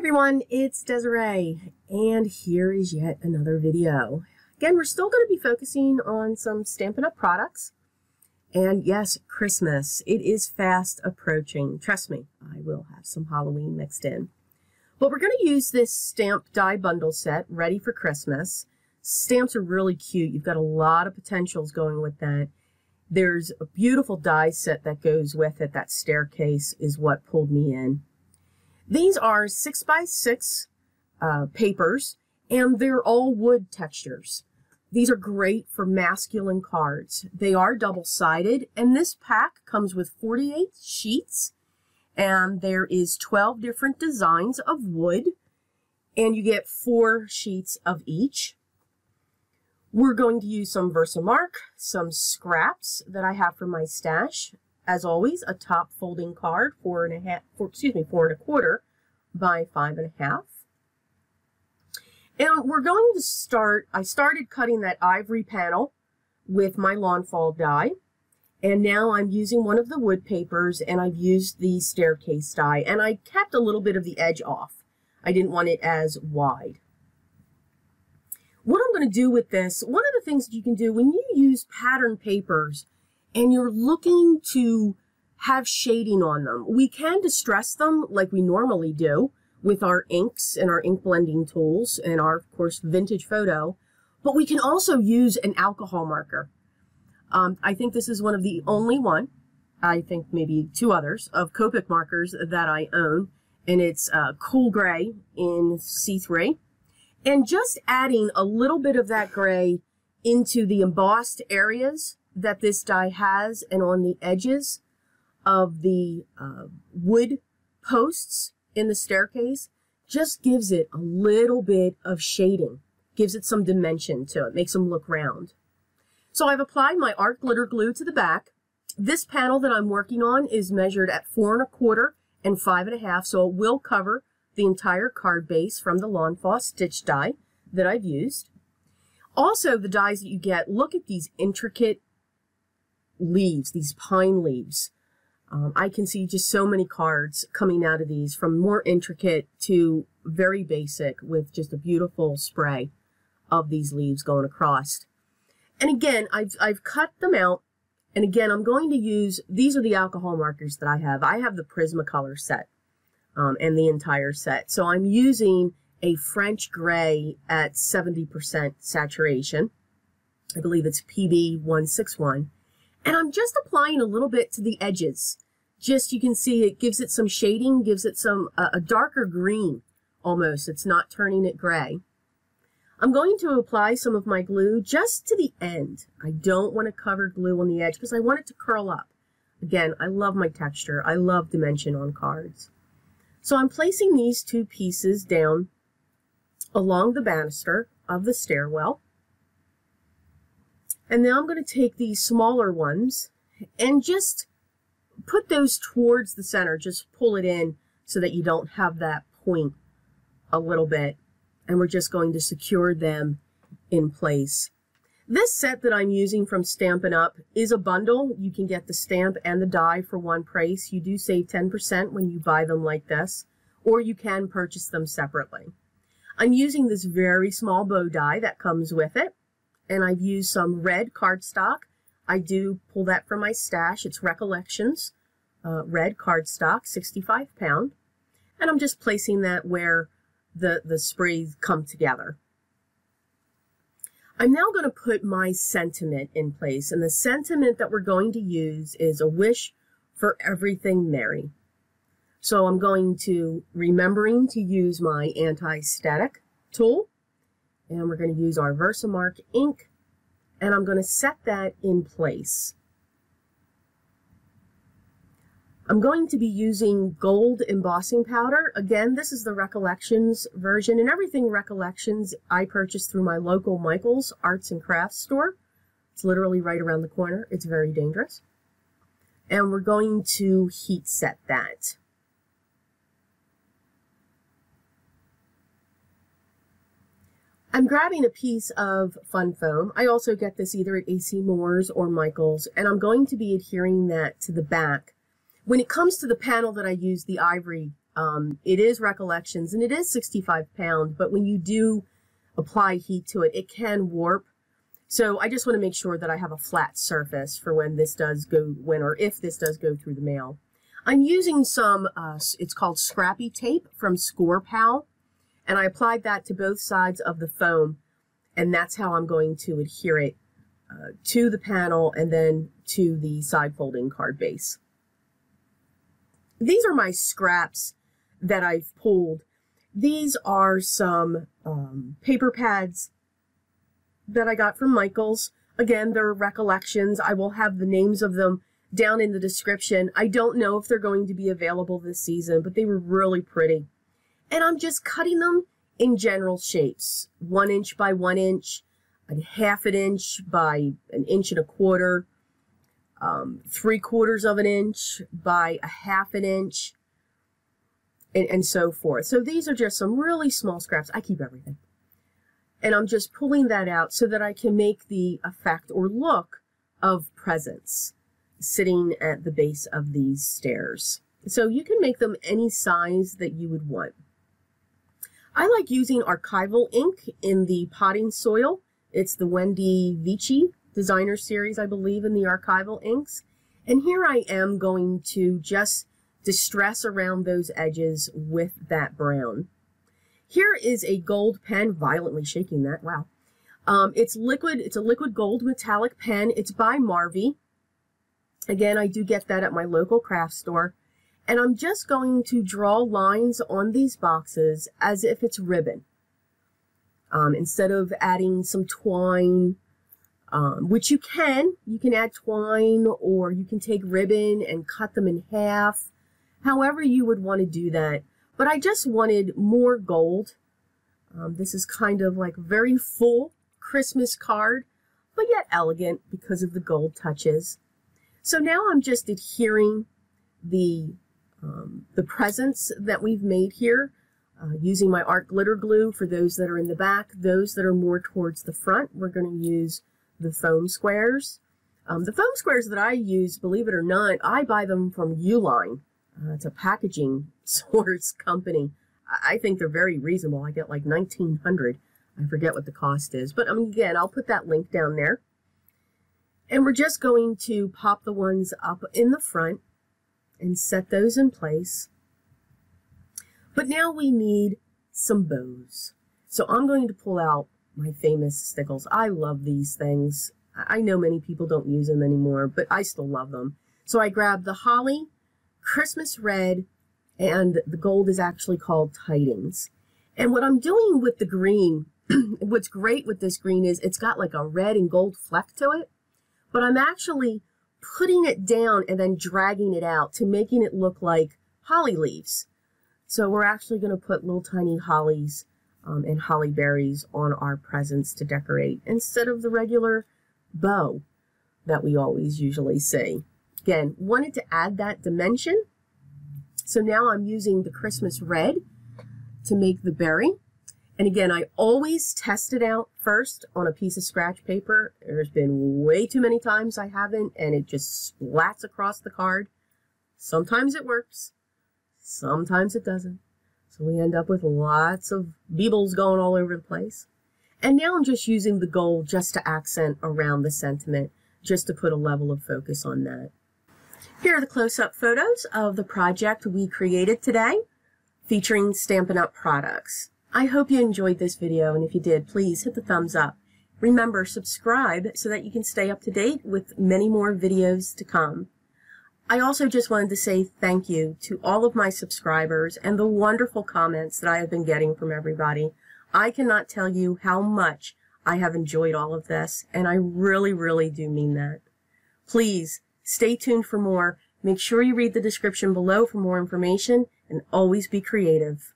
Everyone, it's Desiree, and here is yet another video. Again, we're still going to be focusing on some Stampin' Up! Products. And yes, Christmas. It is fast approaching. Trust me, I will have some Halloween mixed in. But we're going to use this stamp die bundle set, ready for Christmas. Stamps are really cute. You've got a lot of potentials going with that. There's a beautiful die set that goes with it. That staircase is what pulled me in. These are 6x6 papers, and they're all wood textures. These are great for masculine cards. They are double-sided, and this pack comes with 48 sheets, and there is 12 different designs of wood, and you get 4 sheets of each. We're going to use some Versamark, some scraps that I have from my stash. As always, a top folding card, 4 1/4 by 5 1/2. And we're going to start, I started cutting that ivory panel with my lawn fall die. And now I'm using one of the wood papers, and I've used the staircase die. And I kept a little bit of the edge off. I didn't want it as wide. What I'm going to do with this, one of the things that you can do when you use pattern papers and you're looking to have shading on them, we can distress them like we normally do with our inks and our ink blending tools and our, of course, vintage photo, but we can also use an alcohol marker. I think this is one of the only one, I think maybe 2 others, of Copic markers that I own, and it's cool gray in C3. And just adding a little bit of that gray into the embossed areas that this die has and on the edges of the wood posts in the staircase just gives it a little bit of shading, gives it some dimension to it, makes them look round. So I've applied my art glitter glue to the back. This panel that I'm working on is measured at 4 1/4 and 5 1/2, so it will cover the entire card base from the lawn fall stitch die that I've used. Also, the dies that you get, look at these intricate leaves, these pine leaves. I can see just so many cards coming out of these, from more intricate to very basic, with just a beautiful spray of these leaves going across. And again, I've cut them out, and again, I'm going to use, these are the alcohol markers that I have. I have the Prismacolor set and the entire set. So I'm using a French gray at 70% saturation. I believe it's PB 161. And I'm just applying a little bit to the edges. Just, you can see it gives it some shading, gives it some, a darker green almost. It's not turning it gray. I'm going to apply some of my glue just to the end. I don't want to cover glue on the edge because I want it to curl up. Again, I love my texture. I love dimension on cards. So I'm placing these 2 pieces down along the banister of the stairwell. And now I'm going to take these smaller ones and just put those towards the center. Just pull it in so that you don't have that point a little bit. And we're just going to secure them in place. This set that I'm using from Stampin' Up! Is a bundle. You can get the stamp and the die for one price. You do save 10% when you buy them like this, or you can purchase them separately. I'm using this very small bow die that comes with it. And I've used some red cardstock. I do pull that from my stash. It's Recollections red cardstock, 65 pound. And I'm just placing that where the sprays come together. I'm now going to put my sentiment in place. And the sentiment that we're going to use is a wish for everything merry. So I'm going to, remembering to use my anti-static tool. And we're going to use our Versamark ink, and I'm going to set that in place. I'm going to be using gold embossing powder. Again, this is the Recollections version, and everything Recollections I purchased through my local Michael's Arts and Crafts store. It's literally right around the corner. It's very dangerous. And we're going to heat set that. I'm grabbing a piece of fun foam. I also get this either at AC Moore's or Michael's, and I'm going to be adhering that to the back. When it comes to the panel that I use, the ivory It is Recollections, and it is 65 pound, but when you do apply heat to it, it can warp. So I just want to make sure that I have a flat surface for when this does go, or if this does go through the mail. I'm using some, it's called Scrappy Tape from Score Pal, and I applied that to both sides of the foam, and that's how I'm going to adhere it to the panel and then to the side folding card base. These are my scraps that I've pulled. These are some paper pads that I got from Michael's. Again, they're Recollections. I will have the names of them down in the description. I don't know if they're going to be available this season, but they were really pretty. And I'm just cutting them in general shapes. 1 inch by 1 inch, a 1/2 inch by 1 1/4 inches, 3/4 of an inch by a 1/2 inch, and so forth. So these are just some really small scraps. I keep everything. And I'm just pulling that out so that I can make the effect or look of presents sitting at the base of these stairs. So you can make them any size that you would want. I like using archival ink in the potting soil. It's the Wendy Vici designer series, I believe, in the archival inks. And here I am going to just distress around those edges with that brown. Here is a gold pen, violently shaking that, wow. It's liquid, it's a liquid gold metallic pen. It's by Marvy. Again, I do get that at my local craft store. And I'm just going to draw lines on these boxes as if it's ribbon. Instead of adding some twine, which you can add twine, or you can take ribbon and cut them in half, however you would want to do that. But I just wanted more gold. This is kind of like a very full Christmas card, but yet elegant because of the gold touches. So now I'm just adhering the presents that we've made here using my art glitter glue for those that are in the back. Those that are more towards the front, we're going to use the foam squares. The foam squares that I use, believe it or not, I buy them from Uline. It's a packaging source company. I think they're very reasonable. I get like $19.00. I forget what the cost is. But again, I'll put that link down there. And we're just going to pop the ones up in the front and set those in place. But now we need some bows. So I'm going to pull out my famous stickles. I love these things. I know many people don't use them anymore, but I still love them. So I grabbed the holly, Christmas red, and the gold is actually called Tidings. And what I'm doing with the green, what's great with this green is it's got like a red and gold fleck to it, but I'm actually putting it down and then dragging it out to making it look like holly leaves. So we're actually going to put little tiny hollies and holly berries on our presents to decorate instead of the regular bow that we always usually see. Again, wanted to add that dimension. So now I'm using the Christmas red to make the berry. And again, I always test it out first on a piece of scratch paper. There's been way too many times I haven't, and it just splats across the card. Sometimes it works, sometimes it doesn't. So we end up with lots of beebles going all over the place. And now I'm just using the gold just to accent around the sentiment, just to put a level of focus on that. Here are the close-up photos of the project we created today, featuring Stampin' Up! Products. I hope you enjoyed this video, and if you did, please hit the thumbs up. Remember, subscribe so that you can stay up to date with many more videos to come. I also just wanted to say thank you to all of my subscribers and the wonderful comments that I have been getting from everybody. I cannot tell you how much I have enjoyed all of this, and I really, really do mean that. Please, stay tuned for more. Make sure you read the description below for more information, and always be creative.